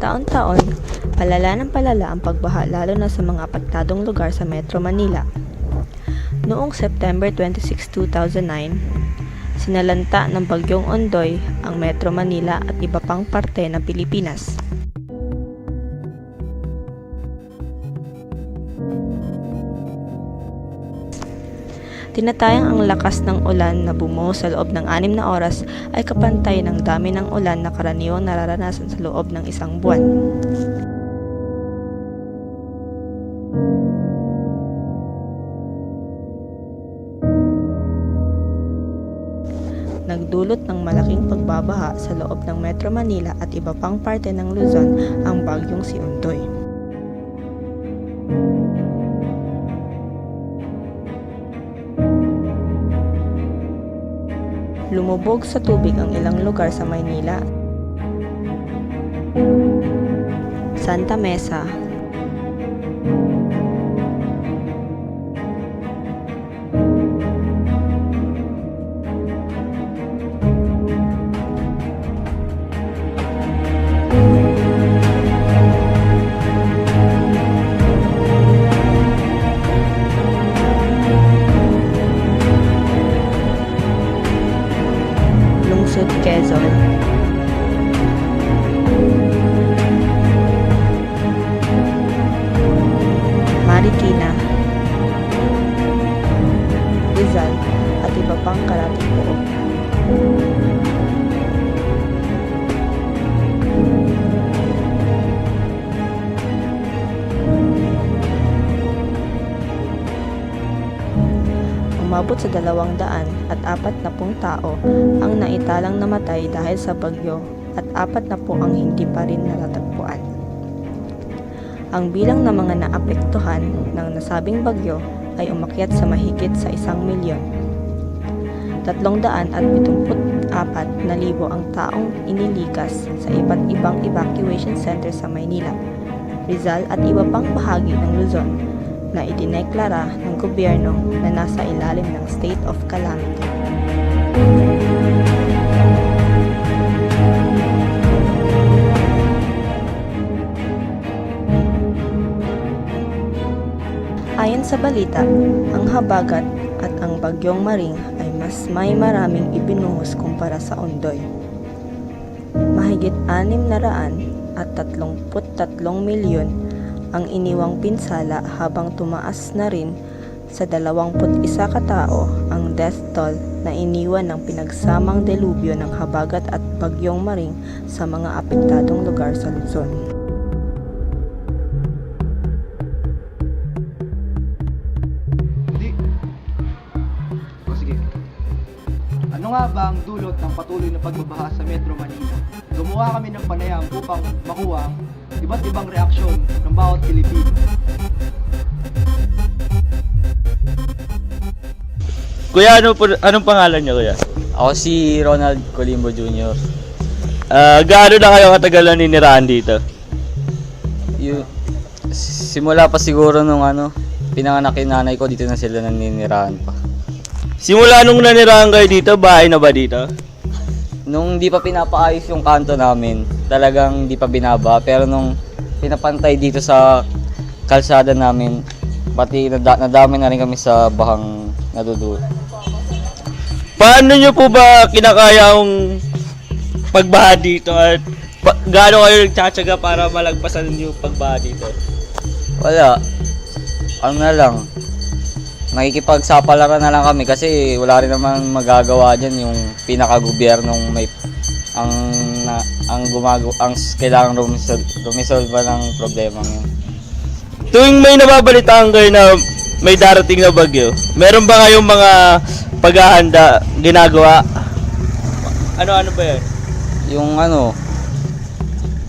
taon-taon, palala ng palala ang pagbaha lalo na sa mga apektadong lugar sa Metro Manila. Noong September 26, 2009, sinalanta ng Bagyong Ondoy ang Metro Manila at iba pang parte ng Pilipinas. Tinatayang ang lakas ng ulan na bumuo sa loob ng 6 na oras ay kapantay ng dami ng ulan na karaniwang nararanasan sa loob ng isang buwan. Nagdulot ng malaking pagbabaha sa loob ng Metro Manila at iba pang parte ng Luzon ang bagyong si Ondoy. Lumubog sa tubig ang ilang lugar sa Maynila, Santa Mesa, Lungsod Quezon, Marikina, Rizal at iba pang karating pook. Umabot sa 240 tao ang naitalang namatay dahil sa bagyo at 40 ang hindi pa rin natatagpuan. Ang bilang ng mga naapektuhan ng nasabing bagyo ay umakyat sa mahigit sa 1,000,000. 374,000 ang taong inilikas sa iba't ibang evacuation center sa Maynila, Rizal at iba pang bahagi ng Luzon na idineklara ng gobyerno na nasa ilalim ng state of calamity. Ayon sa balita, ang habagat at ang bagyong Maring ay mas may maraming ibinuhos kumpara sa Ondoy. Mahigit 633 milyon ang iniwang pinsala habang tumaas na rin sa 21 katao ang death toll na iniwan ng pinagsamang delubyo ng habagat at bagyong Maring sa mga apektadong lugar sa Luzon. Ano nga ba ang dulot ng patuloy na pagbabaha sa Metro Manila? Gumawa kami ng panayam upang makuha ang iba't ibang reaksyon ng bawat Pilipino. Kuya, anong pangalan niyo, kuya? Ako si Ronald Colimbo Jr. Gaano na kayo katagal na ninirahan dito? Simula pa siguro nung pinanganak yung nanay ko, dito na sila naninirahan pa. Simula nung nanirahan kayo dito, bahay na ba dito? Nung di pa pinapaayos yung kanto namin, talagang di pa binaba. Pero nung pinapantay dito sa kalsada namin, pati nadami na rin kami sa bahang nadudulot. Paano nyo po ba kinakaya ang pagbaha dito at gaano kayo nagtsatsaga para malagpasan yung pagbaha dito? Wala. Ano na lang, nakikipagsapalaran na lang kami kasi wala rin naman magagawa dyan. Yung pinaka-gobyernong may ang kailangan rumisolve ng problema yun. Tuwing may nababalitaan kayo na may darating na bagyo, meron ba kayong mga paghahanda ginagawa? Ano ba yan? Yung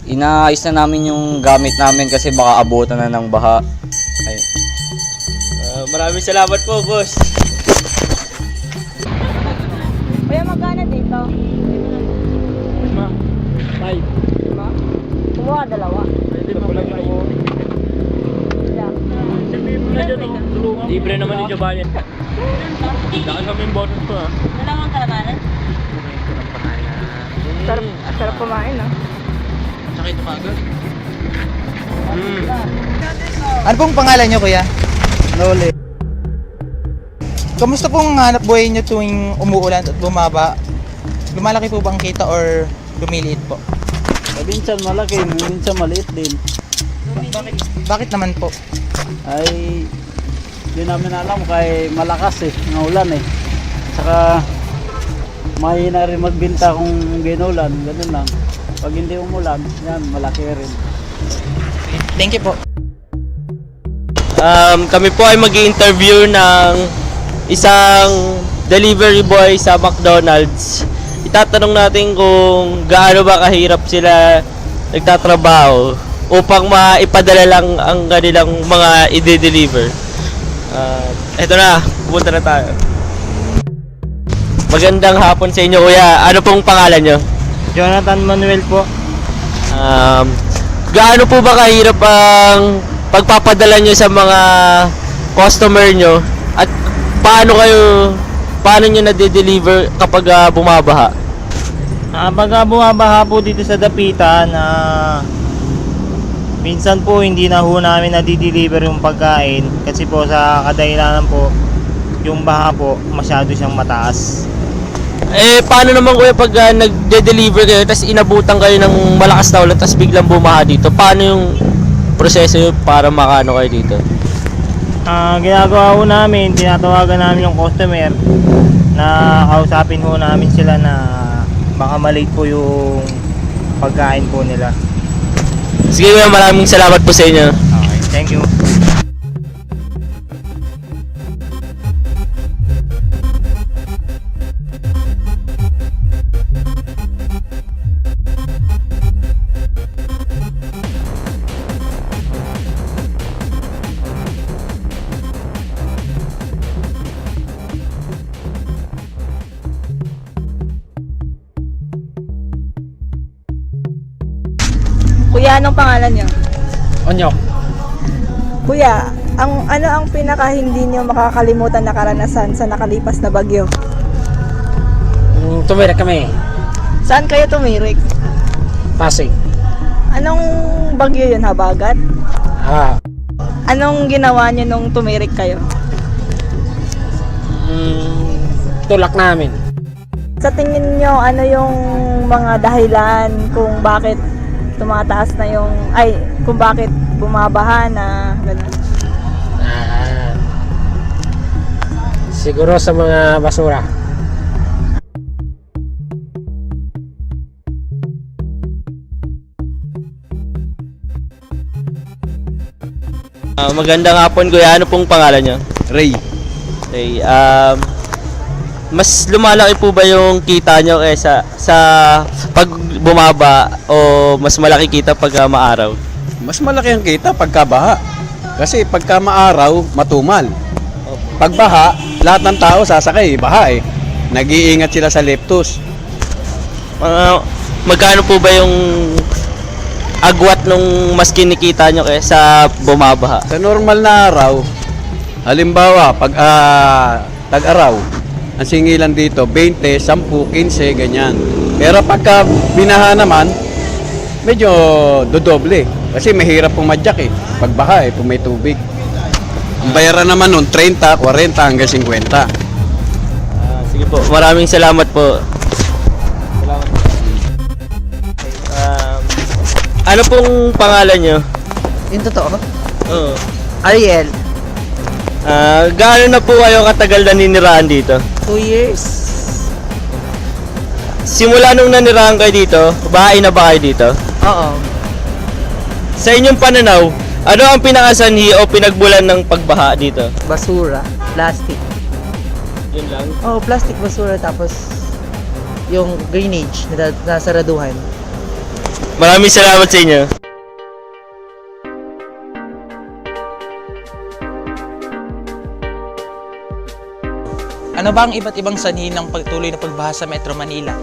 inaayos na namin yung gamit namin kasi baka abutan na ng baha. Ay. Maraming salamat po, boss. Kuya, magkano dito? 5. Kumuha 2. Pwede pa lang kayo. Libre naman yung jabayan. Daan kami yung bonus ko, ha? Dalawang kalamanan? Sarap kumain, no? Sakit tumagod. Ano pong pangalan niyo, kuya? Nole. Kamusta pong hanap buhay niyo tuwing umuulan at bumaba? Lumalaki po bang kita or lumiliit po? Minsan malaki, minsan maliit din. Bakit naman po? Ay, di namin alam kay malakas ng ulan Saka mahina rin magbinta kung ginulan, ganun lang. Pag hindi umulan, yan, malaki rin. Thank you po. Kami po ay mag-i-interview ng isang delivery boy sa McDonald's. Itatanong natin kung gaano ba kahirap sila nagtatrabaho upang maipadala lang ang kanilang mga i-deliver. Eto na, pupunta na tayo. Magandang hapon sa inyo, kuya. Ano pong pangalan nyo? Jonathan Manuel po. Gaano po ba kahirap ang pagpapadala nyo sa mga customer nyo? At paano nyo na-deliver kapag bumabaha? Pag bumabaha po dito sa dapitan, minsan po hindi na ho namin na-deliver yung pagkain kasi po sa kadahilanan po yung baha po masyado siyang mataas. Paano naman kuya pag nagde-deliver kayo tapos inabutan kayo ng malakas na ulan tapos biglang bumaha dito? Paano yung proseso yun para makano kayo dito? Ginagawa ho namin, tinatawagan namin yung customer na kausapin ho namin sila na baka malate po yung pagkain po nila. Sige kuya, maraming salamat po sa inyo. Okay, thank you. Kuya, anong pangalan niyo? Onyok. Kuya, ano ang pinaka hindi niyo makakalimutan na karanasan sa nakalipas na bagyo? Tumira kami, Saan kayo tumirik? Pasig. Anong bagyo yun, habagat? Anong ginawa niyo nung tumirik kayo? Tulak namin. Sa tingin niyo, ano yung mga dahilan kung bakit tumataas na kung bakit bumabaha na gano'n? Siguro sa mga basura. Magandang hapon kuya, ano pong pangalan nyo? Ray. Okay, mas lumalaki po ba yung kita nyo kaysa sa pag bumaba o mas malaki kita pag maaraw? Mas malaki ang kita pagka baha. Kasi pagka maaraw, matumal. Pag baha, lahat ng tao sasakay, baha Nag-iingat sila sa leptos. Magkano po ba yung agwat nung mas kinikita nyo kaysa bumabaha? Sa normal na araw, halimbawa, pag tag-araw, ang singilan dito, 20, 10, 15, ganyan. Pero pagka binaha naman, medyo dodoble. Kasi mahirap pumadyak Pag baha kung may tubig. Ang bayaran naman nun, 30, 40, hanggang 50. Sige po, maraming salamat po. Salamat. Ano pong pangalan nyo? Yung totoo? Oo. Ariel, Gaano na po kayo katagal naninirahan dito? 2 years. Simula nung nanirahan kayo dito, bahay na ba kayo dito? Oo. Sa inyong pananaw, ano ang pinakasanhi o pinagbulan ng pagbaha dito? Basura, plastic. Yun lang. Oh, plastic basura tapos yung drainage na nasaraduhan. Maraming salamat sa inyo. Ano ba ang iba't ibang sanhi ng pagtuloy na pagbaha sa Metro Manila?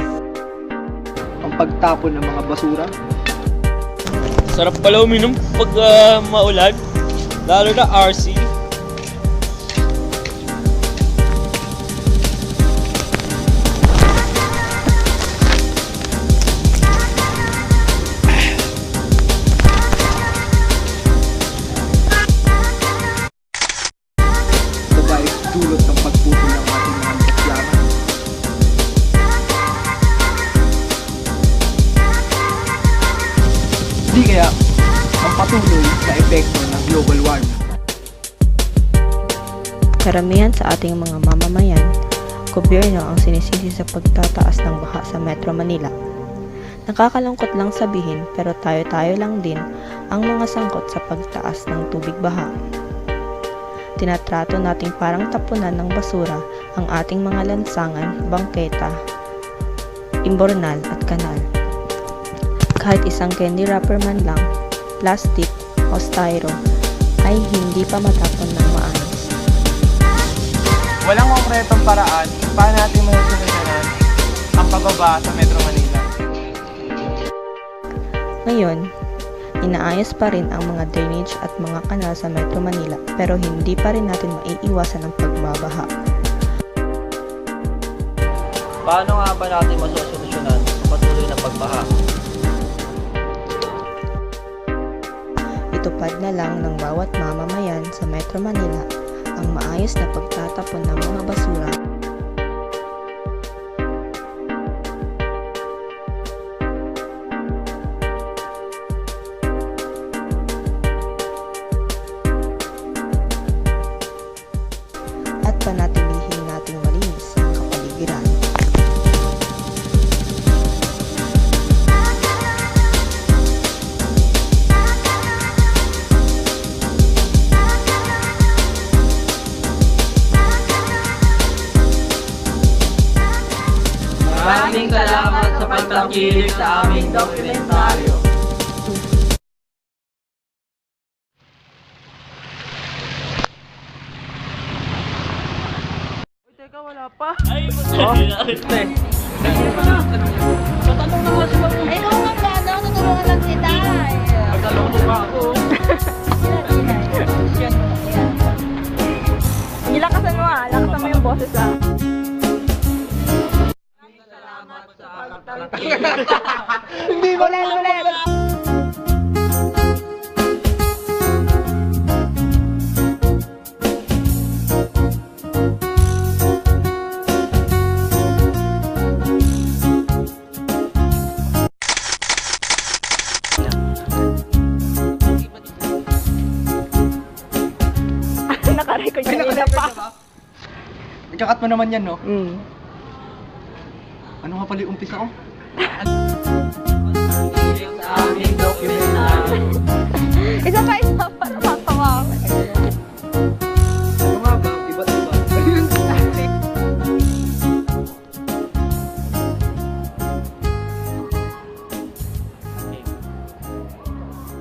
Ang pagtapon ng mga basura. Sarap pala uminom pag maulan, lalo na RC. Di kaya ang patuloy na epekto ng global warming. Karamihan sa ating mga mamamayan, gobyerno ang sinisisi sa pagtataas ng baha sa Metro Manila. Nakakalungkot lang sabihin pero tayo-tayo lang din ang mga sangkot sa pagtaas ng tubig baha. Tinatrato nating parang tapunan ng basura ang ating mga lansangan, bangketa, imbornal at kanal. Kahit isang candy wrapper man lang, plastic o styro ay hindi pa matapon ng maayos. Walang konkretong paraan paano natin masosolusyonan ang pagbaba sa Metro Manila. Ngayon, inaayos pa rin ang mga drainage at mga kanal sa Metro Manila pero hindi pa rin natin maiiwasan ang pagbabaha. Paano nga ba natin masosolusyonan ang patuloy na pagbaha? Itupad na lang ng bawat mamamayan sa Metro Manila ang maayos na pagtatapon ng mga basura. At panatilihin nating malinis ang kapaligiran. Maraming salamat sa pagtangkilik sa aming dokumentaryo. Teka, wala pa. Ay, Ay, oo nga ba, no? Tutulungan lang kita. Magtalong mo pa ako. Nilakasan mo lakasan mo yung boses Hindi ba ulit? Nakarecord Ay, kanina nakarecord pa. na ba? Nagkakat mo naman yan, no? Mm. Ano nga pala yung umpisa ko? Sa aming dokumentaryo. Isa pa, nakakawa ako. Ano nga ba? Iba't iba.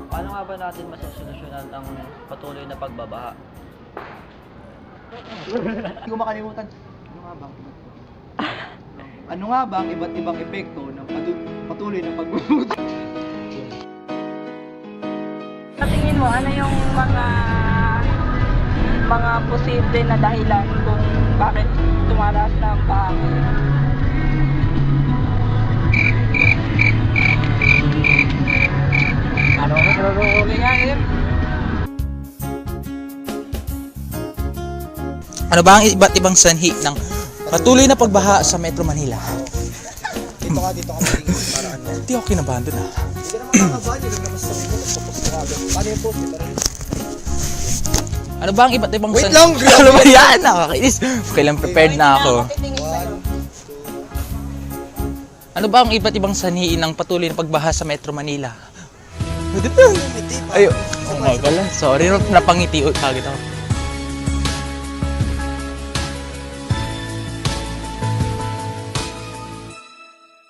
Paano nga ba natin masosolusyonan ang patuloy na pagbabaha? Hindi ko makalimutan. Ano nga ba ang iba't ibang epekto ng patuloy na pagbubuti? Sa tingin mo, ano yung mga posible na dahilan kung bakit tumaras na ang baha? Ano nga nagro-rolling nga ngayon? Ano ba ang iba't ibang sanhi ng patuloy na pagbaha sa Metro Manila? Dito ka para ano? Hindi ako kinabahan doon Hindi naman kakabahan yun. Naman sa mga tapos na agad. Paano yung post? Ano ba ang iba't ibang Wait sanhi? lang! Ano ba yan? Nakakainis. Kailan prepared na ako. Ano ba ang iba't ibang sanhi ng patuloy na pagbaha sa Metro Manila? Ayo. Oh my God. Sorry, napangiti kagad ako.